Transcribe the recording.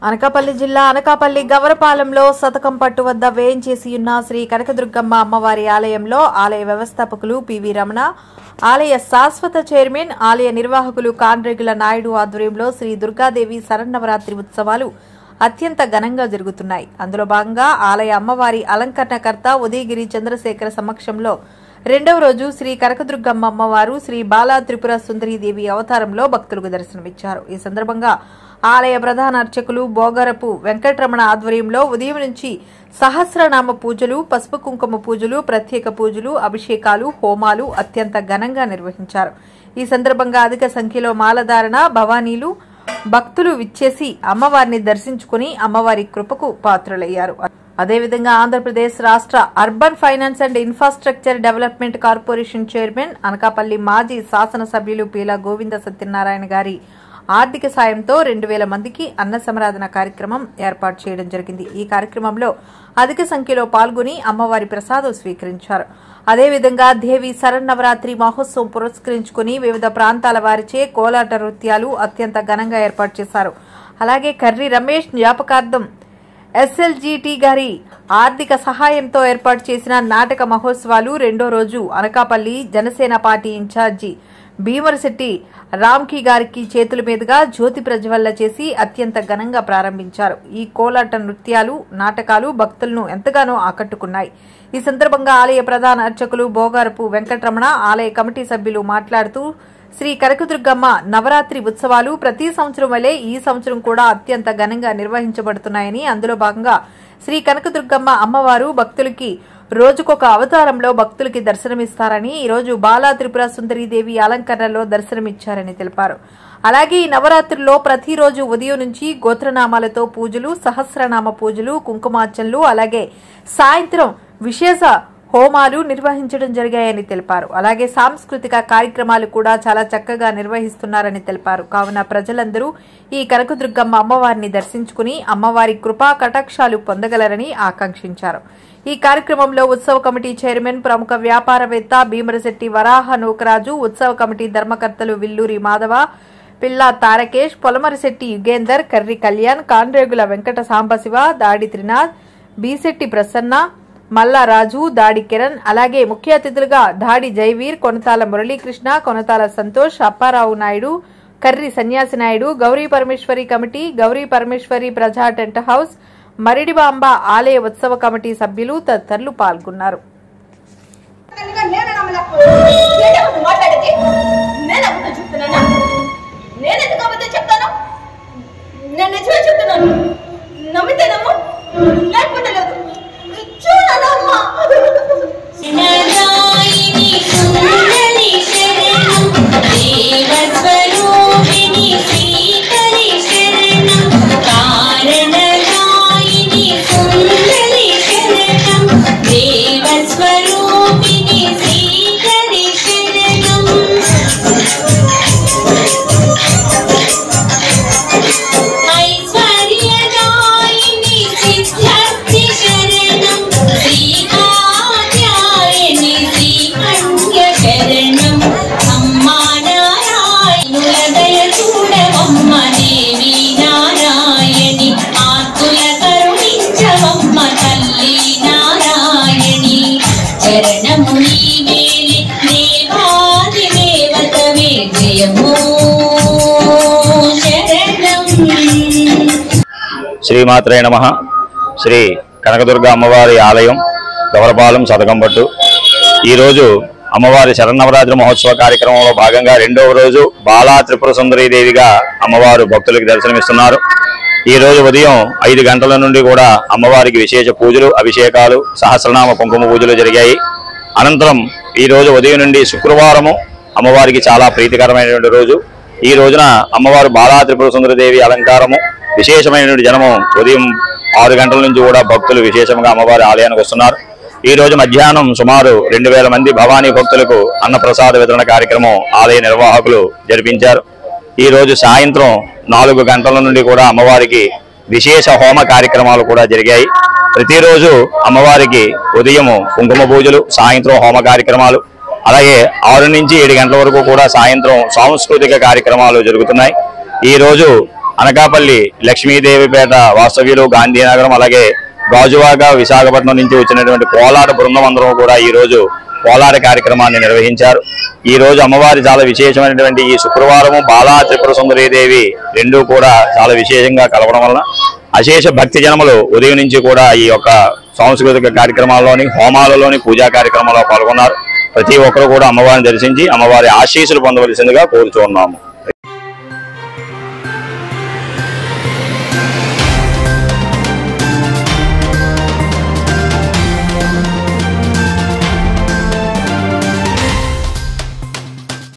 అనకాపల్లి జిల్లా అనకాపల్లి గవరపాలెంలో శతకం పట్టు వద్ద వేయించేసి ఉన్న శ్రీ కనకదుర్గమ్మ అమ్మవారి ఆలయంలో ఆలయ వ్యవస్థాపకులు పివి రమణ, ఆలయ శాశ్వత చైర్మన్, ఆలయ నిర్వాహకులు కాండ్రేగుల నాయుడు ఆధ్వర్యంలో శ్రీ దుర్గాదేవి శరన్నవరాత్రి ఉత్సవాలు అత్యంత ఘనంగా జరుగుతున్నాయి. అందులో భాగంగా ఆలయ అమ్మవారి అలంకరణకర్త ఉదయగిరి చంద్రశేఖర సమక్షంలో రెండవ రోజు శ్రీ కనకదుర్గమ్మ అమ్మవారు శ్రీ బాలా త్రిపుర సుందరీదేవి అవతారంలో భక్తులకు దర్శనమిచ్చారు. ఈ సందర్భంగా ఆలయ ప్రధాన అర్చకులు బోగరపు వెంకటరమణ ఆధ్వర్యంలో ఉదయం నుంచి సహస్రనామ పూజలు, పసుపు కుంకుమ పూజలు, ప్రత్యేక పూజలు, అభిషేకాలు, హోమాలు అత్యంత ఘనంగా నిర్వహించారు. ఈ సందర్భంగా అధిక సంఖ్యలో మాలధారణ భవానీలు భక్తులు విచ్చేసి అమ్మవారిని దర్శించుకుని అమ్మవారి కృపకు పాత్రులయ్యారు. అదేవిధంగా ఆంధ్రప్రదేశ్ రాష్ట్ర urban finance and infrastructure development corporation chairman, Anakapalli మాజీ శాసనసభ్యులు పీలా గోవింద సత్యనారాయణ గారి ఆర్థిక సాయంతో 2000 మందికి అన్న సమరాధన కార్యక్రమం ఏర్పాటు చేయడం జరిగింది. ఈ కార్యక్రమంలో అధిక సంఖ్యలో పాల్గొని అమ్మవారి ప్రసాదం స్వీకరించారు. అదేవిధంగా దేవి శరన్నవరాత్రి మహోత్సవం పురస్కరించుకుని వివిధ ప్రాంతాల వారిచే కోలాట నృత్యాలు అత్యంత ఘనంగా ఏర్పాటు చేశారు. అలాగే కర్రి రమేష్ జ్ఞాపకార్థం ఎస్ఎల్జీటీ గారి ఆర్థిక సహాయంతో ఏర్పాటు చేసిన నాటక మహోత్సవాలు రెండో రోజు అనకాపల్లి జనసేన పార్టీ ఇన్ఛార్జి భీమరశెట్టి రామ్కి గారికి చేతుల మీదుగా జ్యోతి ప్రజ్వలన చేసి అత్యంత ఘనంగా ప్రారంభించారు. ఈ కోలాట నృత్యాలు, నాటకాలు భక్తులను ఎంతగానో ఆకట్టుకున్నాయి. ఈ సందర్భంగా ఆలయ ప్రధాన అర్చకులు బోగారపు వెంకటరమణ, ఆలయ కమిటీ సభ్యులు మాట్లాడుతూ శ్రీ కనకదుర్గమ్మ నవరాత్రి ఉత్సవాలు ప్రతి సంవత్సరం వలె ఈ సంవత్సరం కూడా అత్యంత ఘనంగా నిర్వహించబడుతున్నాయని, అందులో భాగంగా శ్రీ కనకదుర్గమ్మ అమ్మవారు భక్తులకి రోజుకొక అవతారంలో భక్తులకి దర్శనమిస్తారని, ఈరోజు బాలా త్రిపుర సుందరీదేవి అలంకరణలో దర్శనమిచ్చారని తెలిపారు. అలాగే ఈ నవరాత్రుల్లో ప్రతిరోజు ఉదయం నుంచి గోత్రనామాలతో పూజలు, సహస్రనామ పూజలు, కుంకుమార్చనలు, అలాగే సాయంత్రం విశేష హోమాలు నిర్వహించడం జరిగాయని తెలిపారు. అలాగే సాంస్కృతిక కార్యక్రమాలు కూడా చాలా చక్కగా నిర్వహిస్తున్నారని తెలిపారు. కావున ప్రజలందరూ ఈ కనకదుర్గమ్మ అమ్మవారిని దర్శించుకుని అమ్మవారి కృపా కటాక్షాలు పొందగలరని ఆకాంక్షించారు. ఈ కార్యక్రమంలో ఉత్సవ కమిటీ చైర్మన్, ప్రముఖ వ్యాపారవేత్త భీమరశెట్టి వరాహ నూకరాజు, ఉత్సవ కమిటీ ధర్మకర్తలు విల్లూరి మాధవ, పిల్లా తారకేష్, పొలమరిశెట్టి యుగేందర్, కర్రి కళ్యాణ్, కాండ్రేగుల వెంకట సాంబశివ, దాడి త్రినాథ్, బీశెట్టి ప్రసన్న, మల్లారాజు, దాడి కిరణ్, అలాగే ముఖ్య అతిథులుగా దాడి జైవీర్, కొనతాల మురళీకృష్ణ, కొనతాల సంతోష్, అప్పారావు నాయుడు, కర్రి సన్యాసి నాయుడు, గౌరీ పరమేశ్వరి కమిటీ, గౌరీ పరమేశ్వరి ప్రజా టెంట్ హౌస్, మరిడిబాంబ ఆలయ ఉత్సవ కమిటీ సభ్యులు తదితరులు పాల్గొన్నారు. శ్రీమాత్రే నమః. శ్రీ కనకదుర్గ అమ్మవారి ఆలయం గవరపాలెం శతకంపట్టు. ఈరోజు అమ్మవారి శరన్నవరాత్రి మహోత్సవ కార్యక్రమంలో భాగంగా రెండవ రోజు బాలా త్రిపుర సుందరీదేవిగా అమ్మవారు భక్తులకు దర్శనమిస్తున్నారు. ఈ రోజు ఉదయం 5 గంటల నుండి కూడా అమ్మవారికి విశేష పూజలు, అభిషేకాలు, సహస్రనామ కుంకుమ పూజలు జరిగాయి. అనంతరం ఈ రోజు ఉదయం నుండి శుక్రవారము అమ్మవారికి చాలా ప్రీతికరమైనటువంటి రోజు. ఈ రోజున అమ్మవారు బాలా త్రిపుర సుందరీదేవి అలంకారము, విశేషమైనటువంటి జనము ఉదయం 6 గంటల నుంచి కూడా భక్తులు విశేషంగా అమ్మవారి ఆలయానికి వస్తున్నారు. ఈ రోజు మధ్యాహ్నం సుమారు 2000 మంది భవానీ భక్తులకు అన్నప్రసాద వితరణ కార్యక్రమం ఆలయ నిర్వాహకులు జరిపించారు. ఈ రోజు సాయంత్రం 4 గంటల నుండి కూడా అమ్మవారికి విశేష హోమ కార్యక్రమాలు కూడా జరిగాయి. ప్రతిరోజు అమ్మవారికి ఉదయం కుంకుమ పూజలు, సాయంత్రం హోమ కార్యక్రమాలు, అలాగే 6 నుంచి 7 గంటల వరకు కూడా సాయంత్రం సాంస్కృతిక కార్యక్రమాలు జరుగుతున్నాయి. ఈ రోజు అనకాపల్లి లక్ష్మీదేవిపేట వాస్తవ్యులు, గాంధీనగరం, అలాగే గాజువాక, విశాఖపట్నం నుంచి వచ్చినటువంటి కోలాట బృందం అందరం కూడా ఈ రోజు కోలాట కార్యక్రమాన్ని నిర్వహించారు. ఈ రోజు అమ్మవారి చాలా విశేషమైనటువంటి ఈ శుక్రవారము బాలా త్రిపుర సుందరీదేవి రెండూ కూడా చాలా విశేషంగా కలవడం వలన అశేష భక్తి జనములు ఉదయం నుంచి కూడా ఈ యొక్క సాంస్కృతిక కార్యక్రమాల్లోని, హోమాలలోని, పూజా కార్యక్రమాల్లో పాల్గొన్నారు. ప్రతి ఒక్కరు కూడా అమ్మవారిని దర్శించి అమ్మవారి ఆశీస్సులు పొందవలసిందిగా కోరుచున్నాము.